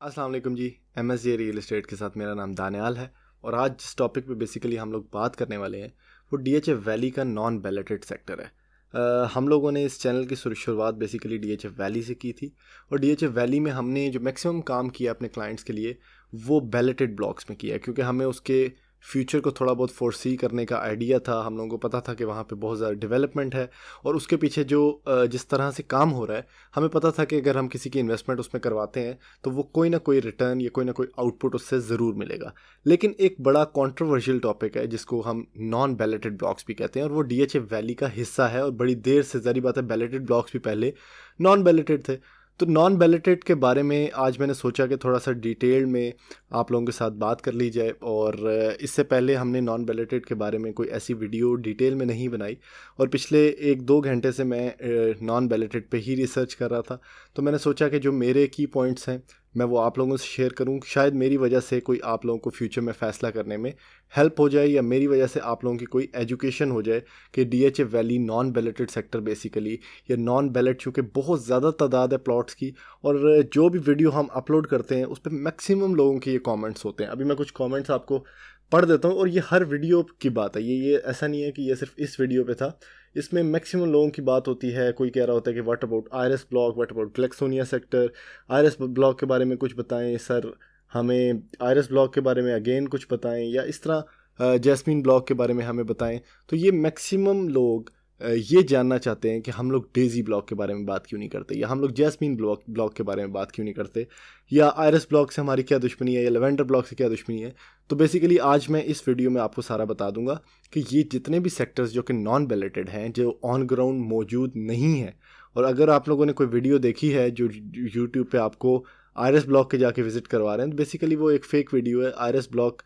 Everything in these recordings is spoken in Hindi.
अस्सलाम वालेकुम जी। MSJ रियल एस्टेट के साथ मेरा नाम दानियाल है और आज जिस टॉपिक पे बेसिकली हम लोग बात करने वाले हैं वो DHA वैली का नॉन बैलेटेड सेक्टर है। हम लोगों ने इस चैनल की शुरुआत बेसिकली DHA वैली से की थी और DHA वैली में हमने जो मैक्सिमम काम किया अपने क्लाइंट्स के लिए वो बैलेटेड ब्लॉक्स में किया, क्योंकि हमें उसके फ्यूचर को थोड़ा बहुत फोरसी करने का आइडिया था। हम लोगों को पता था कि वहाँ पे बहुत ज़्यादा डेवलपमेंट है और उसके पीछे जो जिस तरह से काम हो रहा है, हमें पता था कि अगर हम किसी की इन्वेस्टमेंट उसमें करवाते हैं तो वो कोई ना कोई रिटर्न या कोई ना कोई आउटपुट उससे ज़रूर मिलेगा। लेकिन एक बड़ा कंट्रोवर्शियल टॉपिक है जिसको हम नॉन बैलेटेड ब्लॉक्स भी कहते हैं और वो DHA वैली का हिस्सा है और बड़ी देर से, ज़ाहिर बात है, बैलेटेड ब्लॉक्स भी पहले नॉन बैलेटेड थे। तो नॉन बैलेटेड के बारे में आज मैंने सोचा कि थोड़ा सा डिटेल में आप लोगों के साथ बात कर ली जाए। और इससे पहले हमने नॉन बैलेटेड के बारे में कोई ऐसी वीडियो डिटेल में नहीं बनाई और पिछले 1-2 घंटे से मैं नॉन बैलेटेड पे ही रिसर्च कर रहा था। तो मैंने सोचा कि जो मेरे की पॉइंट्स हैं मैं वो आप लोगों से शेयर करूं। शायद मेरी वजह से कोई आप लोगों को फ्यूचर में फ़ैसला करने में हेल्प हो जाए या मेरी वजह से आप लोगों की कोई एजुकेशन हो जाए कि DHA valley non balloted sector basically, या नॉन बैलेट, चूँकि बहुत ज़्यादा तादाद है प्लॉट्स की और जो भी वीडियो हम अपलोड करते हैं उस पर मैक्सिमम लोगों के ये कमेंट्स होते हैं। अभी मैं कुछ कमेंट्स आपको पढ़ देता हूँ और ये हर वीडियो की बात है, ये ऐसा नहीं है कि ये सिर्फ इस वीडियो पे था। इसमें मैक्सिमम लोगों की बात होती है। कोई कह रहा होता है कि व्हाट अबाउट आयरस ब्लॉक, व्हाट अबाउट ग्लेक्सोनिया सेक्टर, आयरस ब्लॉक के बारे में कुछ बताएं सर, हमें आयरस ब्लॉक के बारे में अगेन कुछ बताएं, या इस तरह जैस्मीन ब्लॉक के बारे में हमें बताएं। तो ये मैक्सिमम लोग ये जानना चाहते हैं कि हम लोग डेजी ब्लॉक के बारे में बात क्यों नहीं करते, या हम लोग जैस्मीन ब्लॉक के बारे में बात क्यों नहीं करते, या आयरस ब्लॉक से हमारी क्या दुश्मनी है, या लेवेंडर ब्लॉक से क्या दुश्मनी है। तो बेसिकली आज मैं इस वीडियो में आपको सारा बता दूंगा कि ये जितने भी सेक्टर्स जो कि नॉन बैलेटेड हैं, जो ऑन ग्राउंड मौजूद नहीं है, और अगर आप लोगों ने कोई वीडियो देखी है जो यूट्यूब पे आपको आयरस ब्लॉक के जाके विजिट करवा रहे हैं, तो बेसिकली वो एक फेक वीडियो है। आयरस ब्लॉक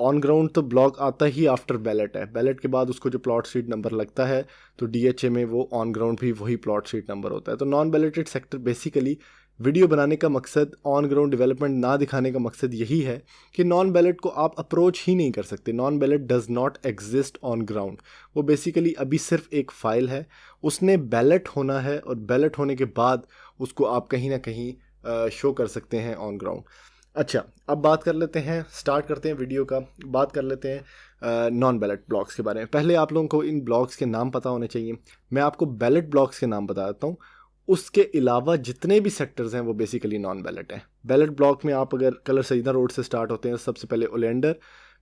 ऑन ग्राउंड तो ब्लॉक आता ही आफ्टर बैलेट है, बैलेट के बाद उसको जो प्लॉट शीट नंबर लगता है तो DHA में वो ऑन ग्राउंड भी वही प्लॉट शीट नंबर होता है। तो non balloted sector basically video बनाने का मकसद, ऑन ग्राउंड डेवलपमेंट ना दिखाने का मकसद यही है कि नॉन बैलेट को आप अप्रोच ही नहीं कर सकते। Non ballot does not exist on ground. वो बेसिकली अभी सिर्फ एक फ़ाइल है, उसने बैलेट होना है और बैलेट होने के बाद उसको आप कहीं ना कहीं शो कर सकते हैं ऑन ग्राउंड। अच्छा, अब बात कर लेते हैं, स्टार्ट करते हैं वीडियो का। बात कर लेते हैं नॉन बैलेट ब्लॉक्स के बारे में। पहले आप लोगों को इन ब्लॉक्स के नाम पता होने चाहिए। मैं आपको बैलेट ब्लॉक्स के नाम बता देता हूँ। उसके अलावा जितने भी सेक्टर्स हैं वो बेसिकली नॉन बैलेट हैं। बैलेट ब्लॉक में आप अगर कलर सईदा रोड से स्टार्ट होते हैं, सबसे पहले ओलेंडर,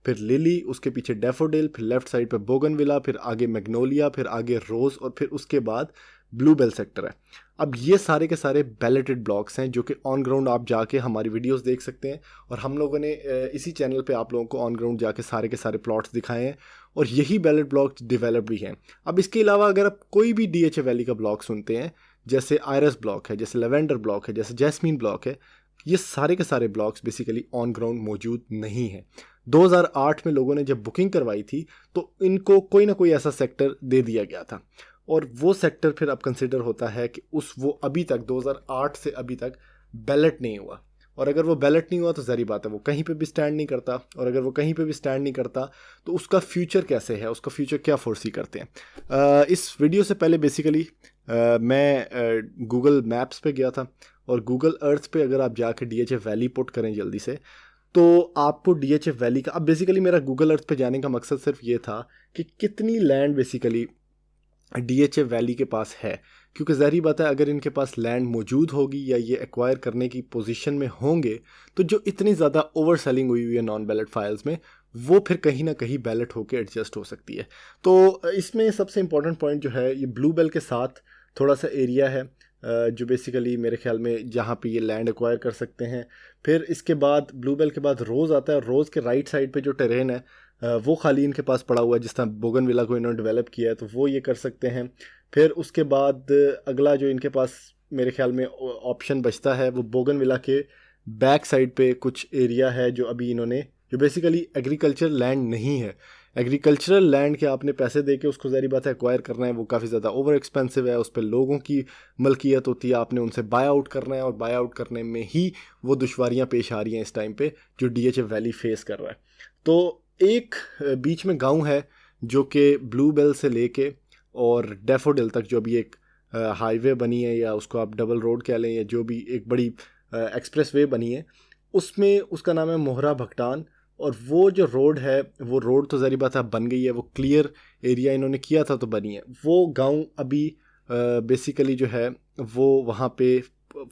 फिर लिली, उसके पीछे डेफोडिल, फिर लेफ्ट साइड पे बोगनविला, फिर आगे मैग्नोलिया, फिर आगे रोज़ और फिर उसके बाद ब्लूबेल सेक्टर है। अब ये सारे के सारे बैलेटेड ब्लॉक्स हैं जो कि ऑन ग्राउंड आप जाके हमारी वीडियोस देख सकते हैं और हम लोगों ने इसी चैनल पे आप लोगों को ऑन ग्राउंड जाके सारे के सारे प्लॉट्स दिखाए हैं और यही बैलेट ब्लॉक्स डेवलप भी हैं। अब इसके अलावा अगर आप कोई भी DHA वैली का ब्लॉक सुनते हैं, जैसे आयरस ब्लॉक है, जैसे लेवेंडर ब्लॉक है, जैसे जैस्मीन ब्लॉक है, ये सारे के सारे ब्लॉक्स बेसिकली ऑन ग्राउंड मौजूद नहीं हैं। 2008 में लोगों ने जब बुकिंग करवाई थी तो इनको कोई ना कोई ऐसा सेक्टर दे दिया गया था और वो सेक्टर फिर अब कंसिडर होता है कि वो अभी तक 2008 से अभी तक बैलेट नहीं हुआ। और अगर वो बैलेट नहीं हुआ तो ज़ाहिर बात है वो कहीं पे भी स्टैंड नहीं करता, और अगर वो कहीं पे भी स्टैंड नहीं करता तो उसका फ्यूचर कैसे है, उसका फ्यूचर क्या फोर्सी करते हैं। इस वीडियो से पहले बेसिकली मैं गूगल मैप्स पे गया था और गूगल अर्थ पे अगर आप जाके DHA वैली पुट करें जल्दी से तो आपको DHA वैली का, अब बेसिकली मेरा गूगल अर्थ पे जाने का मकसद सिर्फ ये था कि कितनी लैंड बेसिकली DHA वैली के पास है, क्योंकि ज़ाहिर बात है अगर इनके पास लैंड मौजूद होगी या ये एक्वायर करने की पोजीशन में होंगे तो जो इतनी ज़्यादा ओवर सेलिंग हुई है नॉन बैलेट फाइल्स में, वो फिर कहीं ना कहीं बैलेट होकर एडजस्ट हो सकती है। तो इसमें सबसे इंपॉर्टेंट पॉइंट जो है, ये ब्लूबेल के साथ थोड़ा सा एरिया है जो बेसिकली मेरे ख्याल में जहाँ पे ये लैंड एक्वायर कर सकते हैं। फिर इसके बाद ब्लूबेल के बाद रोज़ आता है, रोज़ के राइट साइड पे जो टेरेन है वो खाली इनके पास पड़ा हुआ है, जिस तरह बोगनविला को इन्होंने डेवलप किया है तो वो ये कर सकते हैं। फिर उसके बाद अगला जो इनके पास मेरे ख्याल में ऑप्शन बचता है वो बोगनविला के बैक साइड पे कुछ एरिया है जो अभी इन्होंने, जो बेसिकली एग्रीकल्चर लैंड नहीं है। एग्रीकल्चरल लैंड के आपने पैसे दे के उसको ज़ाहिर बात है एक्वायर करना है, वो काफ़ी ज़्यादा ओवर एक्सपेंसिव है, उस पर लोगों की मलकियत होती है, आपने उनसे बाय आउट करना है और बाय आउट करने में ही वो दुश्वारियाँ पेश आ रही हैं इस टाइम पे जो DHA वैली फेस कर रहा है। तो एक बीच में गांव है जो कि ब्लूबेल से लेके और डेफोडिल तक जो भी एक हाईवे बनी है, या उसको आप डबल रोड कह लें, या जो भी एक बड़ी एक्सप्रेस वे बनी है, उसमें उसका नाम है मोहरा भगटान। और वो जो रोड है, वो रोड तो ज़ाहिर बात है बन गई है, वो क्लियर एरिया इन्होंने किया था तो बनी है। वो गांव अभी बेसिकली जो है वो वहाँ पे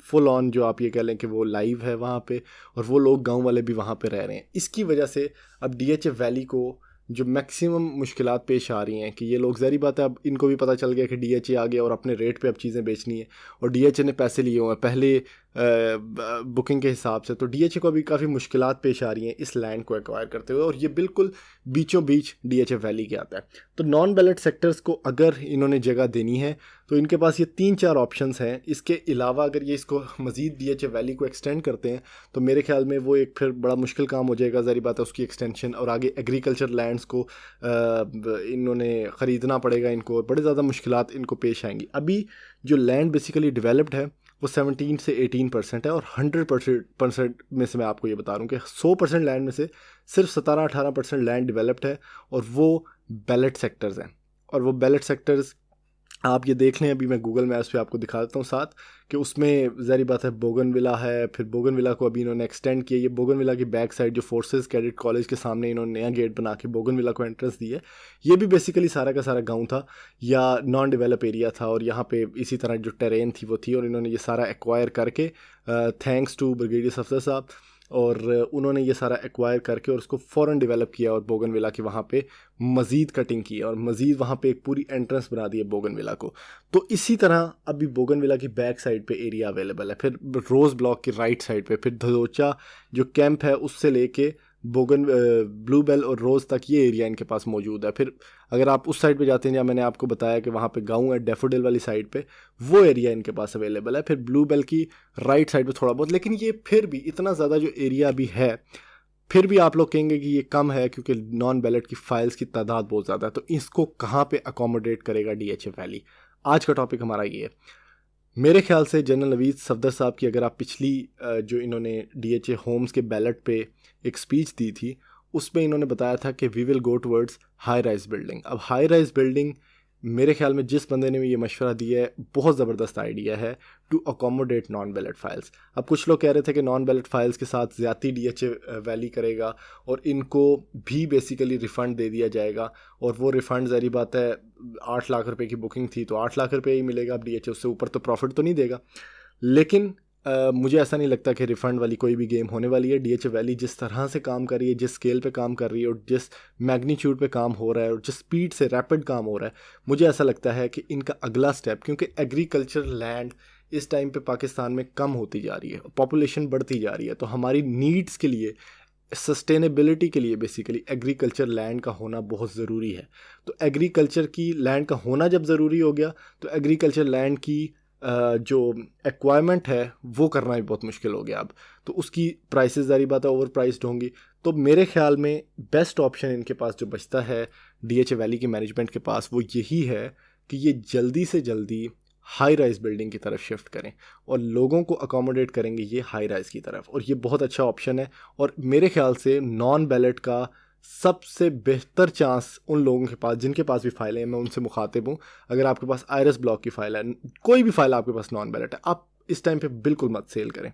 फुल ऑन, जो आप ये कह लें कि वो लाइव है वहाँ पे, और वो लोग गांव वाले भी वहाँ पे रह रहे हैं। इसकी वजह से अब डीएचए वैली को जो मैक्सिमम मुश्किलात पेश आ रही हैं कि ये लोग, ज़ाहिर बात है अब इनको भी पता चल गया कि डीएचए आ गया और अपने रेट पे अब चीज़ें बेचनी है, और डीएचए ने पैसे लिए हुए हैं पहले बुकिंग के हिसाब से, तो डीएचए को अभी काफ़ी मुश्किलात पेश आ रही हैं इस लैंड को एक्वायर करते हुए, और ये बिल्कुल बीचों बीच डीएचए वैली के आता है। तो नॉन बैलेट सेक्टर्स को अगर इन्होंने जगह देनी है तो इनके पास ये 3-4 ऑप्शंस हैं। इसके अलावा अगर ये इसको मज़ीद डीएचए वैली को एक्सटेंड करते हैं तो मेरे ख्याल में वो एक फिर बड़ा मुश्किल काम हो जाएगा, ज़ाहिर बात है उसकी एक्सटेंशन, और आगे एग्रीकल्चर लैंड्स को इन्होंने ख़रीदना पड़ेगा इनको, और बड़े ज़्यादा मुश्किलात इनको पेश आएंगी। अभी जो लैंड बेसिकली डेवलप्ड है वो 17 से 18% है, और 100% में से मैं आपको ये बता रहा हूँ कि 100% लैंड में से सिर्फ 17-18% लैंड डेवलप्ड है, और वो बैलेट सेक्टर्स हैं। और वो बैलेट सेक्टर्स आप ये देख लें, अभी मैं गूगल मैप्स पे आपको दिखा देता हूँ साथ, कि उसमें ज़ाहिर बात है बोगनविला है, फिर बोगनविला को अभी इन्होंने एक्सटेंड किया। ये बोगनविला की बैक साइड जो फोर्सेस कैडेट कॉलेज के सामने इन्होंने नया गेट बना के बोगनविला को एंट्रेंस दी है। ये भी बेसिकली सारा का सारा गांव था या नॉन डेवलप एरिया था, और यहाँ पे इसी तरह जो टेरेन थी वो थी, और इन्होंने ये सारा एक्वायर करके, थैंक्स टू ब्रिगेडियर अफसर साहब, और उन्होंने ये सारा एक्वायर करके और उसको फ़ौरन डेवलप किया, और बोगनविला की वहाँ पे मज़ीद कटिंग की, और मज़ीद वहाँ पे एक पूरी एंट्रेंस बना दी है बोगनविला को। तो इसी तरह अभी बोगनविला की बैक साइड पे एरिया अवेलेबल है, फिर रोज़ ब्लॉक की राइट साइड पे, फिर धदोचा जो कैंप है उससे लेके ब्लूबेल और रोज़ तक ये एरिया इनके पास मौजूद है। फिर अगर आप उस साइड पे जाते हैं जहाँ मैंने आपको बताया कि वहाँ पे गांव है डैफोडिल वाली साइड पे, वो एरिया इनके पास अवेलेबल है। फिर ब्लूबेल की राइट साइड पे थोड़ा बहुत, लेकिन ये फिर भी इतना ज़्यादा जो एरिया भी है, फिर भी आप लोग कहेंगे कि ये कम है क्योंकि नॉन बैलेट की फाइल्स की तादाद बहुत ज़्यादा है। तो इसको कहाँ पे अकोमोडेट करेगा डीएचए वैली? आज का टॉपिक हमारा ये है। मेरे ख्याल से जनरल नवीद सफदर साहब की, अगर आप पिछली जो इन्होंने डीएचए होम्स के बैलेट पे एक स्पीच दी थी, उसमें इन्होंने बताया था कि we will go towards high rise building. अब हाई राइज बिल्डिंग मेरे ख्याल में जिस बंदे ने ये मशवरा दिया है, बहुत ज़बरदस्त आइडिया है to accommodate non ballot files. अब कुछ लोग कह रहे थे कि नॉन बैलेट फाइल्स के साथ ज़्यादा डीएचए वैली करेगा और इनको भी बेसिकली रिफ़ंड दे दिया जाएगा, और वो रिफ़ंड ज़ाहिर बात है 8 लाख रुपए की बुकिंग थी तो 8 लाख रुपए ही मिलेगा। अब डीएचए उससे ऊपर तो प्रॉफिट तो नहीं देगा, लेकिन मुझे ऐसा नहीं लगता कि रिफ़ंड वाली कोई भी गेम होने वाली है। डीएचए वैली जिस तरह से काम कर रही है, जिस स्केल पे काम कर रही है, और जिस मैग्नीट्यूड पे काम हो रहा है, और जिस स्पीड से रैपिड काम हो रहा है, मुझे ऐसा लगता है कि इनका अगला स्टेप, क्योंकि एग्रीकल्चर लैंड इस टाइम पे पाकिस्तान में कम होती जा रही है, पॉपुलेशन बढ़ती जा रही है, तो हमारी नीड्स के लिए, सस्टेनेबिलिटी के लिए बेसिकली एग्रीकल्चर लैंड का होना बहुत ज़रूरी है। तो एग्रीकल्चर की लैंड का होना जब ज़रूरी हो गया तो एग्रीकल्चर लैंड की जो एक्वायरमेंट है वो करना भी बहुत मुश्किल हो गया अब, तो उसकी प्राइसेस ज़ाहिर बात है ओवर प्राइस्ड होंगी। तो मेरे ख्याल में बेस्ट ऑप्शन इनके पास जो बचता है डीएचए वैली की मैनेजमेंट के पास, वो यही है कि ये जल्दी से जल्दी हाई राइज बिल्डिंग की तरफ शिफ्ट करें और लोगों को अकोमोडेट करेंगे ये हाई राइज की तरफ, और ये बहुत अच्छा ऑप्शन है। और मेरे ख्याल से नॉन बैलेट का सबसे बेहतर चांस उन लोगों के पास जिनके पास भी फाइलें हैं, मैं उनसे मुखातिब हूँ। अगर आपके पास आयरस ब्लॉक की फाइल है, कोई भी फाइल आपके पास नॉन बैलेट है, आप इस टाइम पे बिल्कुल मत सेल करें।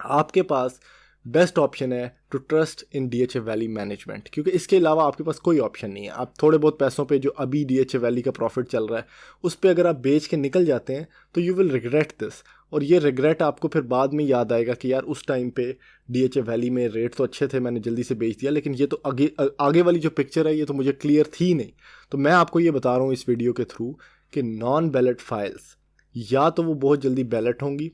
आपके पास बेस्ट ऑप्शन है to trust in DHA valley management, क्योंकि इसके अलावा आपके पास कोई ऑप्शन नहीं है। आप थोड़े बहुत पैसों पे जो अभी डीएचए वैली का प्रॉफिट चल रहा है उस पे अगर आप बेच के निकल जाते हैं तो यू विल रिग्रेट दिस, और ये रिग्रेट आपको फिर बाद में याद आएगा कि यार उस टाइम पे डीएचए वैली में रेट तो अच्छे थे, मैंने जल्दी से बेच दिया, लेकिन ये तो आगे वाली जो पिक्चर है ये तो मुझे क्लियर थी नहीं। तो मैं आपको ये बता रहा हूँ इस वीडियो के थ्रू कि नॉन बैलेट फाइल्स या तो वो बहुत जल्दी बैलेट होंगी,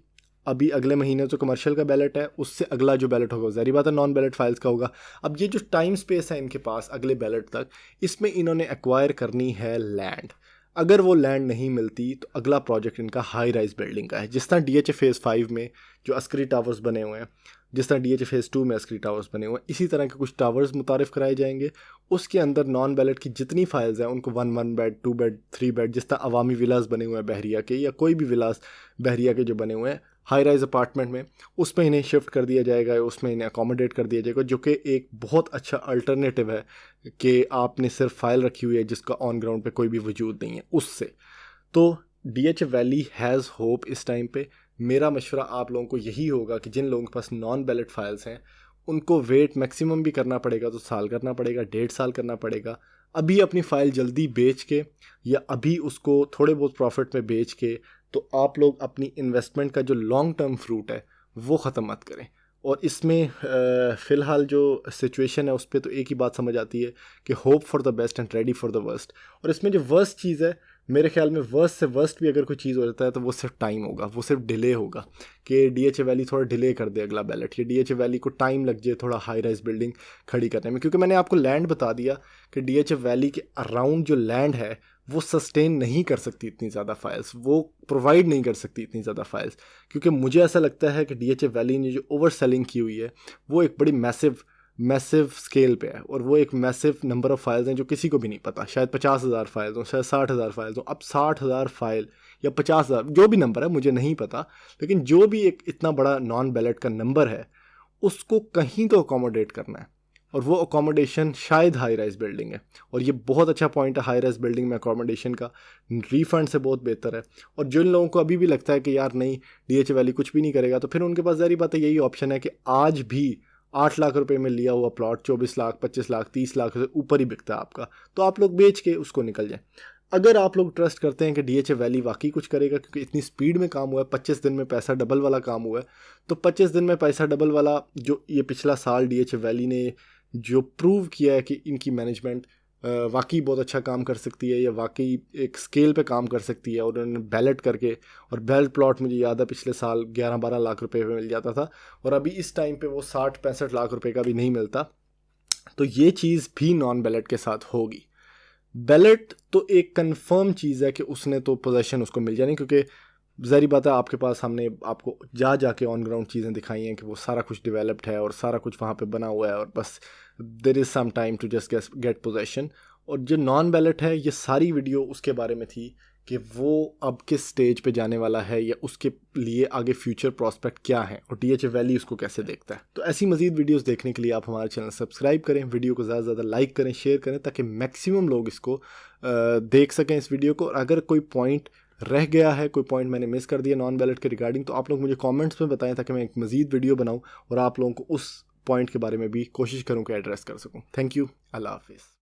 अभी अगले महीने तो कमर्शियल का बैलेट है, उससे अगला जो बैलेट होगा ज़ाहिर बात है नॉन बैलेट फाइल्स का होगा। अब ये जो टाइम स्पेस है इनके पास अगले बैलेट तक, इसमें इन्होंने एक्वायर करनी है लैंड। अगर वो लैंड नहीं मिलती तो अगला प्रोजेक्ट इनका हाई राइज बिल्डिंग का है, जिस तरह डीएचए फेज़ 5 में जो अस्करी टावर्स बने हुए हैं, जिस तरह डीएचए फेज़ 2 में अस्करी टावर्स बने हुए हैं, इसी तरह के कुछ टावर्स मुतारिफ़ कराए जाएंगे। उसके अंदर नॉन बैलेट की जितनी फाइल्स हैं उनको 1 बेड 2 बेड 3 बेड, जिस तरह अवामी विलास बने हुए हैं बहरिया के, या कोई भी विलास बहरिया के जो बने हुए हैं हाई राइज अपार्टमेंट में, उसमें इन्हें शिफ्ट कर दिया जाएगा, उसमें इन्हें अकोमोडेट कर दिया जाएगा, जो कि एक बहुत अच्छा अल्टरनेटिव है कि आपने सिर्फ फाइल रखी हुई है जिसका ऑन ग्राउंड पे कोई भी वजूद नहीं है उससे। तो डीएचए वैली हैज़ होप इस टाइम पे। मेरा मशवरा आप लोगों को यही होगा कि जिन लोगों के पास नॉन बैलेट फाइल्स हैं उनको वेट मैक्सिमम भी करना पड़ेगा तो साल करना पड़ेगा, 1.5 साल करना पड़ेगा। अभी अपनी फ़ाइल जल्दी बेच के या अभी उसको थोड़े बहुत प्रॉफिट में बेच के तो आप लोग अपनी इन्वेस्टमेंट का जो लॉन्ग टर्म फ्रूट है वो ख़त्म मत करें। और इसमें फ़िलहाल जो सिचुएशन है उस पर तो एक ही बात समझ आती है कि hope for the best and ready for the worst. और इसमें जो वर्स्ट चीज़ है, मेरे ख्याल में वर्स्ट से वर्स्ट भी अगर कोई चीज़ हो जाता है तो वो सिर्फ टाइम होगा, वो सिर्फ डिले होगा कि डीएचए वैली थोड़ा डिले कर दे अगला बैलेट, या डीएचए वैली को टाइम लग जाए थोड़ा हाई राइज बिल्डिंग खड़ी करने में। क्योंकि मैंने आपको लैंड बता दिया कि डीएचए वैली के अराउंड जो लैंड है वो सस्टेन नहीं कर सकती इतनी ज़्यादा फाइल्स, वो प्रोवाइड नहीं कर सकती इतनी ज़्यादा फाइल्स। क्योंकि मुझे ऐसा लगता है कि डीएचए वैली ने जो ओवर सेलिंग की हुई है वो एक बड़ी मैसिव स्केल पे है, और वो एक मैसिव नंबर ऑफ़ फाइल्स हैं जो किसी को भी नहीं पता। शायद 50,000 फाइल्स हों, शायद 60,000 फाइल्स हों। अब 60,000 फाइल या 50,000 जो भी नंबर है मुझे नहीं पता, लेकिन जो भी एक इतना बड़ा नॉन बैलेट का नंबर है उसको कहीं तो अकोमोडेट करना है, और वो अकोमोडेशन शायद हाई राइज बिल्डिंग है। और ये बहुत अच्छा पॉइंट है हाई राइज बिल्डिंग में अकोमोडेशन का, रिफंड से बहुत बेहतर है। और जिन लोगों को अभी भी लगता है कि यार नहीं डीएचए वैली कुछ भी नहीं करेगा, तो फिर उनके पास ज़ाहिर बात है यही ऑप्शन है कि आज भी 8 लाख रुपए में लिया हुआ प्लॉट 24 लाख 25 लाख 30 लाख से ऊपर ही बिकता है आपका, तो आप लोग बेच के उसको निकल जाएं। अगर आप लोग ट्रस्ट करते हैं कि डीएचए वैली वाकई कुछ करेगा, क्योंकि इतनी स्पीड में काम हुआ है, 25 दिन में पैसा डबल वाला काम हुआ है, तो 25 दिन में पैसा डबल वाला जो ये पिछला साल डीएचए वैली ने जो प्रूव किया है कि इनकी मैनेजमेंट वाकई बहुत अच्छा काम कर सकती है, या वाकई एक स्केल पे काम कर सकती है। और उन्होंने बैलेट करके, और बैलेट प्लॉट मुझे याद है पिछले साल 11-12 लाख रुपए में मिल जाता था, और अभी इस टाइम पे वो 60-65 लाख रुपए का भी नहीं मिलता। तो ये चीज़ भी नॉन बैलेट के साथ होगी। बैलेट तो एक कंफर्म चीज़ है कि उसने तो पोजेशन उसको मिल जानी, क्योंकि ज़ाहिर बात है आपके पास हमने आपको जाके ऑन ग्राउंड चीज़ें दिखाई हैं कि वो सारा कुछ डेवलप्ड है और सारा कुछ वहाँ पे बना हुआ है, और बस there is some time to just get possession. और जो नॉन बैलेट है, ये सारी वीडियो उसके बारे में थी कि वो अब किस स्टेज पे जाने वाला है, या उसके लिए आगे फ्यूचर प्रॉस्पेक्ट क्या है, और डीएचए वैली उसको कैसे देखता है। तो ऐसी मज़ीद वीडियोस देखने के लिए आप हमारा चैनल सब्सक्राइब करें, वीडियो को ज़्यादा से ज़्यादा लाइक करें, शेयर करें, ताकि मैक्सिमम लोग इसको देख सकें इस वीडियो को। और अगर कोई पॉइंट रह गया है, कोई पॉइंट मैंने मिस कर दिया नॉन बैलेट के रिगार्डिंग, तो आप लोग मुझे कमेंट्स में बताएं, ताकि मैं एक मज़ीद वीडियो बनाऊं और आप लोगों को उस पॉइंट के बारे में भी कोशिश करूं कि एड्रेस कर सकूं। थैंक यू, अल्लाह हाफिज़।